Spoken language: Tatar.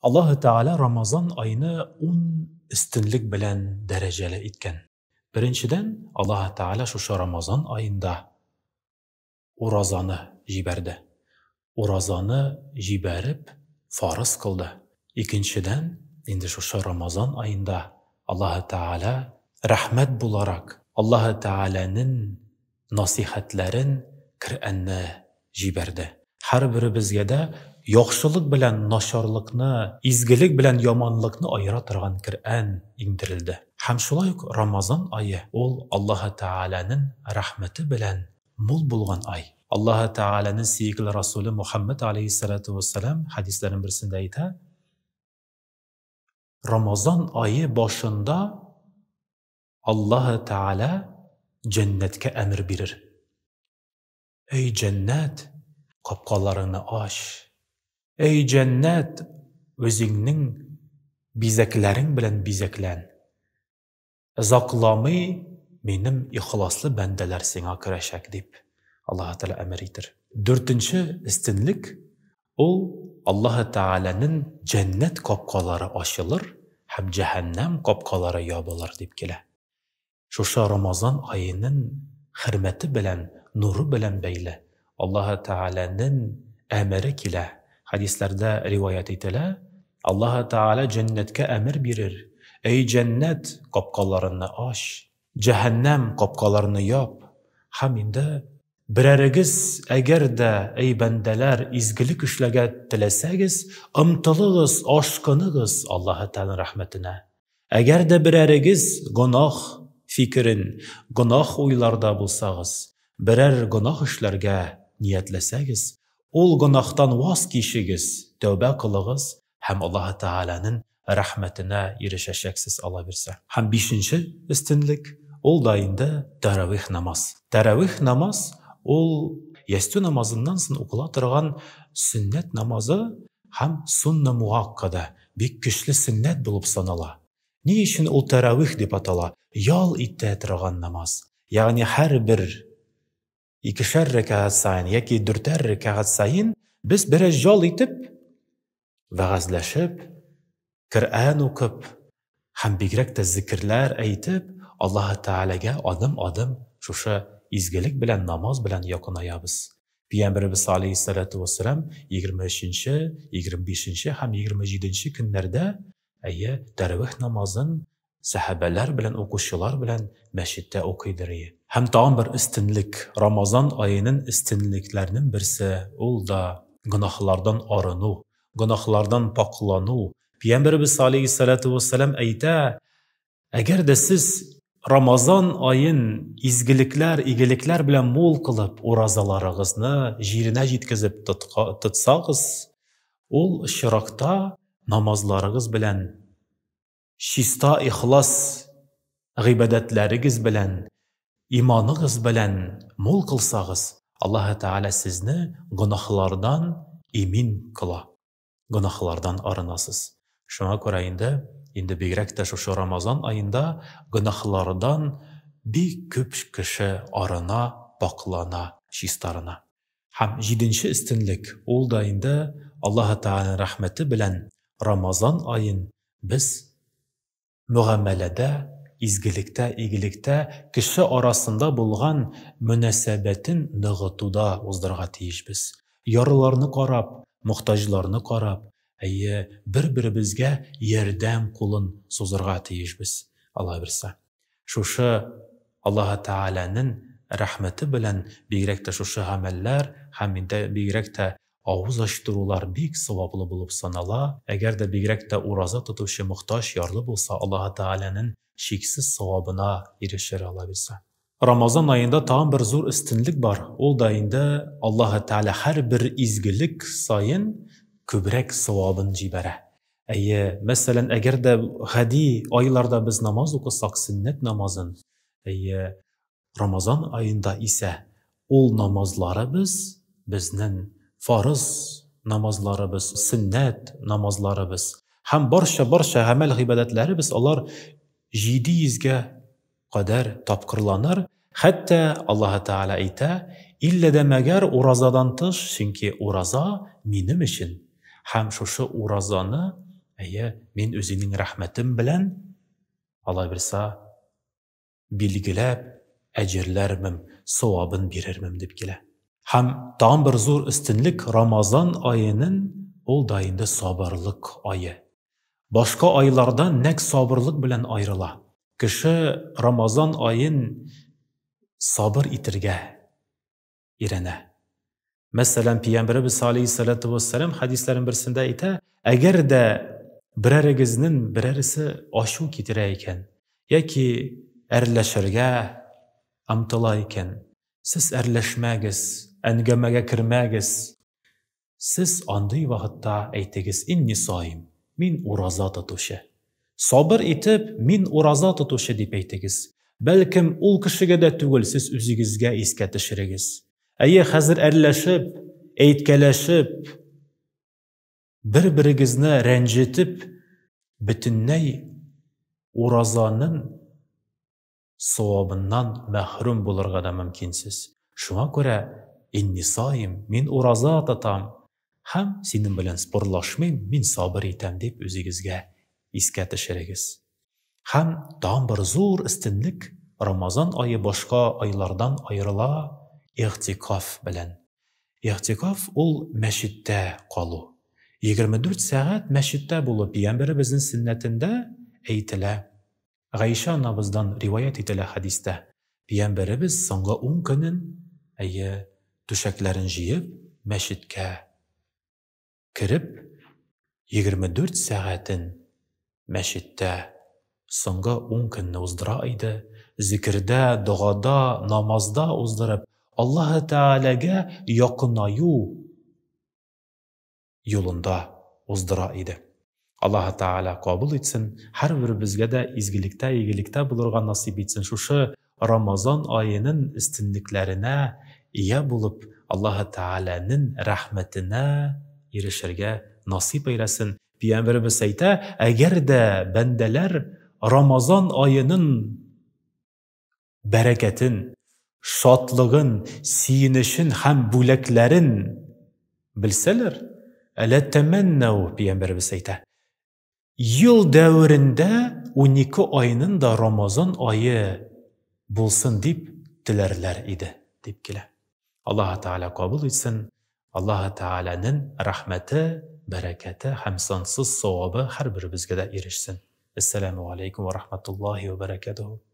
Allahu Teala Ramazan ayını 10 üstünlük bilen dereceli etken. Birinçiden Allahu Teala şu Ramazan ayında urazanı jiberdi. Urazanı jiberip farz kıldı. İkinciden indi şu Ramazan ayında Allahu Teala rahmet bularak Allahu Teala'nın nasihatlerin Kur'an'ı jiberdi. Her biri bizge de yoxşılık bilen naşarlıkны, izgilik bilen yamanlıkны ayıra turgan Kur'an indirildi. Hem şulay Ramazan ayı ol Allahu Teala'nın rahmeti bilen mul bulgan ay. Allahu Teala'nın sevgili Resulü Muhammed aleyhissalatu vesselam hadislerin birisinde ayta, Ramazan ayı başında Allahu Teala cennetke emir birir. Ey cennet, kapkalarını aç. Ey cennet, özünün bizeklerin bilen bizeklen. Zaklamı benim ihlaslı bendeler sana kireşek deyip Allah-u Teala emir edir. Dördüncü üstünlük, o Allah-u Teala'nın cennet kapkaları açılır, hem cehennem kapkaları yapılır deyip kele. Şuşa Ramazan ayının hürmeti bilen, nuru bilen beyle, Allah-u Teala'nın emiri kile, hadislerde rivayet etile, Allah-u Teala cennetke emir birir. Ey cennet kapkalarını aç, cehennem kapkalarını yap. Haminde birerigiz eğer de ey bendeler izgilik işlege tilesegiz, ımtılığız, aşkınığız Allah-u Teala rahmetine. Eğer de birerigiz günah fikrin, günah uylarda bulsağız, birer günah işlerge niyetlesegiz, ol günahtan vaz kişigiz, tövbe kılığız, hem Allah-u Teala'nın rahmetine erişeşeksiz alabilse. Hem beşinci üstünlük, ol dayında teravih namaz. Teravih namaz, ol yestü namazından sonra okula turgan sünnet namazı, hem sunna muhakkada, bir güçlü sünnet bulup sanala. Ne için o teravih dep atala? Yal itte turgan namaz. Yani her bir ikişer rekat sayın, yaki dörter rekat sayın, biz biraz yal itip, vaazlaşıp, Kur'an okup, hem bigrek de zikirler eytip, Allah-u Teala'ga adım adım şuşa izgelik bilen namaz bilen yakınayabız. Peygamberimiz aleyhissalatu vesselam 23. 25. hem 27. günlerde teravih namazın sahabeler bilen okuşular bilen meşitte okuyduruyor. Hem tam bir üstünlük, Ramazan ayının üstünlüklerinin birisi ol da günahlardan arınu, günahlardan paklanu. Peygamberimiz aleyhissalatu vesselam ayta, eğer de siz Ramazan ayın izgilikler, igilikler bilen mol kılıp urazalarınızı jirine jitkizip tutsağız, ol şirakta namazlarınız bilen, şista ihlas gıybedetleriniz bilen, imanınız bilen mol kılsağız, Allah-u Teala sizni günahlardan emin kıla, günahlardan arınasız. Şuna göre indi bigrek de şu Ramazan ayında günahlardan bir köp kişi arına, baklana, şistarına. Hem 7. üstünlük ol da indi Allah-u Teala'nın rahmeti bilen Ramazan ayın biz muamelede, izgilikte, iyilikte kişi arasında bulgan münesebetin nığıtuda uzdırga tiyişbiz. Yarılarını qarab, muhtajlarını qarab, bir-birimizge yerdem kulun sozurga tiyişbiz. Allah bilse. Şuşu Allah-u Teala'nın rahmeti bilen bigrek de şuşu ameller, haminde bigrek de ağız açtırılar bik savablı bulup sanala, eğer de bigrek de uraza tutuşu muhtaç yarlı bulsa Allah-u Teala'nın şiksiz savabına erişir Allah bilse. Ramazan ayında tam bir zor üstünlük var. O da indi Allah-u Teala her bir izgilik sayın kübrek savabın cibere. Mesela eğer de hadi aylarda biz namaz okusak sünnet namazın, Ramazan ayında ise ol namazları bizden farz namazları sünnet namazları hem barşa amel ibadetleri onlar 700'ge kadar tapkırlanır. Hatta Allah-u Teala ayta, ille demeger urazadan tış, çünkü uraza benim için. Hem şu urazanı Мен өзінің рахметім білән, Алла берса, билгеләп, әҗерләрмем, савабын бирермем дип килә. Һәм тагын бер зур өстенлек Рамазан айының ул да инде сабырлык айы. Башка айлардан нәк сабырлык белән аерыла. Кеше Рамазан айын сабыр итергә өйрәнә. Мәсәлән, Пәйгамбәрбез алейһиссалату вассалам хадисләрен берсендә әйтә, әгәр дә берәрегезнең берәресе ашу китерә икән, яки әрләшергә омтыла икән, сез әрләшмәгез, әңгәмәгә кермәгез. Сез андый вакытта әйтегез: "Инни саим", мин ураза тотучы. Сабыр итеп, мин ураза тотучы дип әйтегез. Бәлкем ул кешегә дә түгел, сез үзегезгә искә төшерегез. Хәзер әрләшеп, әйткәләшеп, бер-берегезне рәнҗетеп, бөтенләй уразаның савабыннан мәхрүм булырга да мөмкинсез. Шуңа күрә инни саим, мин ураза тотам, һәм синең белән спорлашмыйм, мин сабыр итәм дип үзегезгә искә төшерегез. Һәм тагын бер зур өстенлек Рамазан айы башка айлардан аерыла игътикаф белән. Игътикаф ул мәчеттә калу. 24 сәгать мәчеттә булып, Пәйгамбәребезнең сөннәтендә әйтелә. Гайша анабыздан риваят ителә хадистә. Пәйгамбәребез соңгы 10 көнен, түшәкләрен җыеп, мәчеткә кереп, 24 сәгатен мәчеттә соңгы 10 көнне уздыра иде. Зикрдә, дугада, намазда уздырып, Аллаһ Тәгаләгә якынаю юлында уздыра иде. Аллаһ Тәгалә кабул итсен, һәрберебезгә дә изгелектә, игелектә булырга насип итсен. Шушы Рамазан айының өстенлекләренә ия булып, Аллаһ Тәгаләнең рәхмәтенә ирешергә насип әйләсен. Пәйгамбәребез әйтә, әгәр дә бәндәләр Рамазан айының бәрәкәтен, шатлыгын, сөенешен һәм бүләкләрен белсәләр, әлә тәмәннәү, Пәйгамбәребез әйтә, ел дәверендә 12 айның да Рамазан айы булсын дип теләрләр иде, дип килә. Аллаһ Тәгалә кабул итсен. Аллаһ Тәгаләнең рәхмәте, бәрәкәте һәм сансыз савабы һәрберебезгә дә ирешсен. Ассаламу алейкум ва рахматуллахи ва баракатуху.